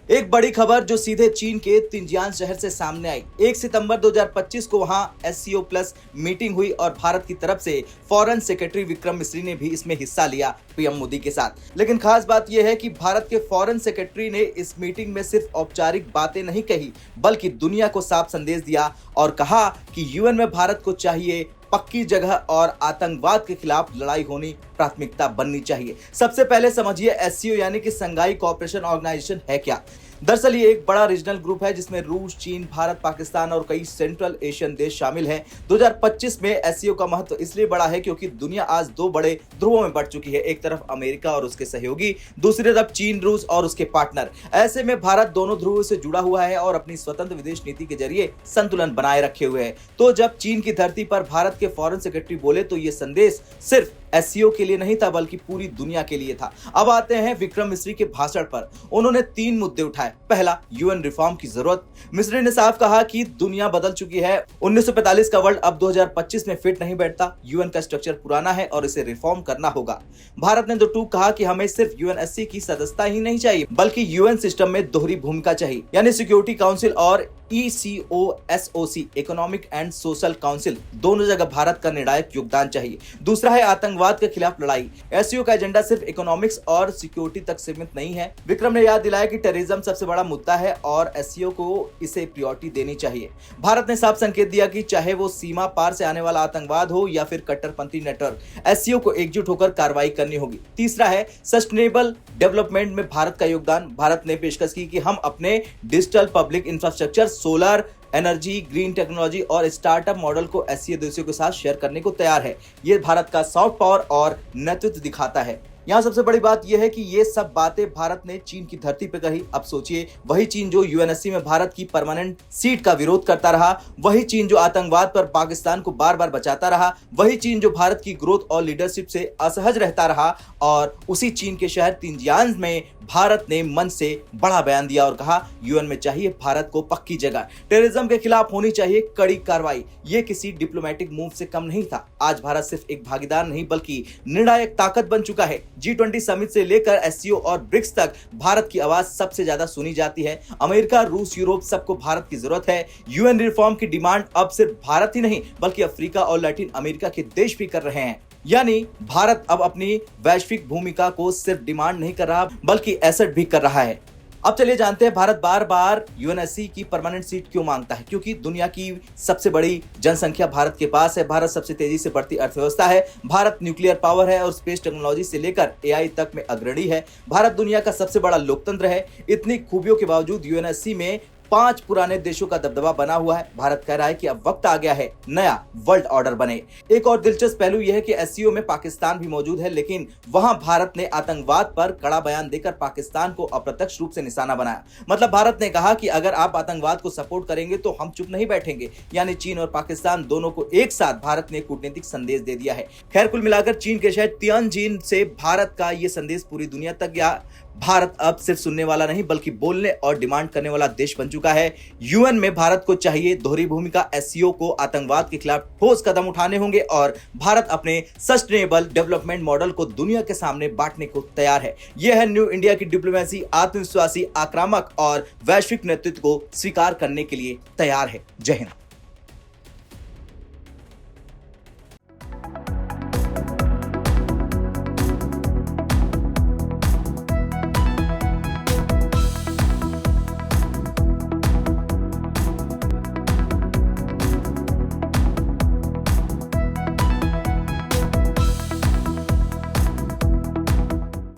एक बड़ी खबर जो सीधे चीन के तिनजियान शहर से सामने आई। 1 सितंबर 2025 को वहां एससीओ प्लस मीटिंग हुई और भारत की तरफ से फॉरेन सेक्रेटरी विक्रम मिस्री ने भी इसमें हिस्सा लिया पीएम मोदी के साथ। लेकिन खास बात यह है कि भारत के फॉरेन सेक्रेटरी ने इस मीटिंग में सिर्फ औपचारिक बातें नहीं कही, बल्कि दुनिया को साफ संदेश दिया और कहा कि यूएन में भारत को चाहिए पक्की जगह और आतंकवाद के खिलाफ लड़ाई होनी प्राथमिकता बननी चाहिए। सबसे पहले समझिए एससीओ यानी कि संघाई कोऑपरेशन ऑर्गेनाइजेशन है क्या। दरअसल ये एक बड़ा रीजनल ग्रुप है जिसमें रूस, चीन, भारत, पाकिस्तान और कई सेंट्रल एशियन देश शामिल हैं। 2025 में एससीओ का महत्व इसलिए बढ़ा है क्योंकि दुनिया आज दो बड़े ध्रुवों में बढ़ चुकी है। एक तरफ अमेरिका और उसके सहयोगी, दूसरी तरफ चीन, रूस और उसके पार्टनर। ऐसे में भारत दोनों ध्रुवों से जुड़ा हुआ है और अपनी स्वतंत्र विदेश नीति के जरिए संतुलन बनाए रखे हुए है। तो जब चीन की धरती पर भारत के फॉरेन सेक्रेटरी बोले तो ये संदेश सिर्फ एससीओ के लिए नहीं था बल्कि पूरी दुनिया के लिए था। अब आते हैं विक्रम मिस्री के भाषण पर। उन्होंने 3 मुद्दे उठाए। पहला, यूएन रिफॉर्म की जरूरत। मिस्री ने साफ कहा कि दुनिया बदल चुकी है। 1945 का वर्ल्ड अब 2025 में फिट नहीं बैठता। यूएन का स्ट्रक्चर पुराना है और इसे रिफॉर्म करना होगा। भारत ने तो कहा कि हमें सिर्फ यूएनएससी की सदस्यता ही नहीं चाहिए बल्कि यूएन सिस्टम में दोहरी भूमिका चाहिए, यानी सिक्योरिटी काउंसिल और ECOSOC economic and social council, दोनों जगह भारत का निर्णायक योगदान चाहिए। दूसरा है आतंकवाद के खिलाफ लड़ाई। एससीओ का एजेंडा सिर्फ इकोनॉमिक्स और सिक्योरिटी तक सीमित नहीं है। विक्रम ने याद दिलाया कि टेररिज्म सबसे बड़ा मुद्दा है और एससीओ को इसे प्रायोरिटी देनी चाहिए। भारत ने साफ संकेत दिया कि चाहे वो सीमा पार से आने वाला आतंकवाद हो या फिर कट्टरपंथी नेटवर्क, एससीओ को एकजुट होकर कार्रवाई करनी होगी। तीसरा है सस्टेनेबल डेवलपमेंट में भारत का योगदान। भारत ने पेशकश की कि हम अपने digital public infrastructure, solar energy, green technology और स्टार्टअप मॉडल को एससीओ देशों के साथ शेयर करने को तैयार है। ये भारत का सॉफ्ट पावर और नेतृत्व दिखाता है। यहाँ सबसे बड़ी बात यह है कि ये सब बातें भारत ने चीन की धरती पर कही। अब सोचिए, वही चीन जो यूएनएससी में भारत की परमानेंट सीट का विरोध करता रहा, वही चीन जो आतंकवाद पर पाकिस्तान को बार बार बचाता रहा, वही चीन जो भारत की ग्रोथ और लीडरशिप से असहज रहता रहा, और उसी चीन के शहर तिनजियान में भारत ने मन से बड़ा बयान दिया और कहा यूएन में चाहिए भारत को पक्की जगह, टेररिज्म के खिलाफ होनी चाहिए कड़ी कार्रवाई। ये किसी डिप्लोमेटिक मूव से कम नहीं था। आज भारत सिर्फ एक भागीदार नहीं बल्कि निर्णायक ताकत बन चुका है। G20 समिट से लेकर एससीओ और ब्रिक्स तक भारत की आवाज सबसे ज्यादा सुनी जाती है। अमेरिका, रूस, यूरोप, सबको भारत की जरूरत है। यूएन रिफॉर्म की डिमांड अब सिर्फ भारत ही नहीं बल्कि अफ्रीका और लैटिन अमेरिका के देश भी कर रहे हैं। यानी भारत अब अपनी वैश्विक भूमिका को सिर्फ डिमांड नहीं कर रहा बल्कि एसेट भी कर रहा है। अब चलिए जानते हैं भारत बार बार यूएनएससी की परमानेंट सीट क्यों मांगता है। क्योंकि दुनिया की सबसे बड़ी जनसंख्या भारत के पास है। भारत सबसे तेजी से बढ़ती अर्थव्यवस्था है। भारत न्यूक्लियर पावर है और स्पेस टेक्नोलॉजी से लेकर एआई तक में अग्रणी है। भारत दुनिया का सबसे बड़ा लोकतंत्र है। इतनी खूबियों के बावजूद यूएनएससी में 5 पुराने देशों का दबदबा बना हुआ है। भारत कह रहा है कि अब वक्त आ गया है नया वर्ल्ड ऑर्डर बने। एक और दिलचस्प पहलू यह है कि एससीओ में पाकिस्तान भी मौजूद है, लेकिन वहां भारत ने आतंकवाद पर कड़ा बयान देकर पाकिस्तान को अप्रत्यक्ष रूप से निशाना बनाया। मतलब भारत ने कहा कि अगर आप आतंकवाद को सपोर्ट करेंगे तो हम चुप नहीं बैठेंगे। यानी चीन और पाकिस्तान दोनों को एक साथ भारत ने कूटनीतिक संदेश दे दिया है। खैर, कुल मिलाकर चीन के शहर तियानजिन से भारत का यह संदेश पूरी दुनिया तक गया। भारत अब सिर्फ सुनने वाला नहीं बल्कि बोलने और डिमांड करने वाला देश बन चुका है। यूएन में भारत को चाहिए दोहरी भूमिका। एससीओ को आतंकवाद के खिलाफ ठोस कदम उठाने होंगे और भारत अपने सस्टेनेबल डेवलपमेंट मॉडल को दुनिया के सामने बांटने को तैयार है। यह है न्यू इंडिया की डिप्लोमेसी, आत्मविश्वासी, आक्रामक और वैश्विक नेतृत्व को स्वीकार करने के लिए तैयार है। जय हिंद।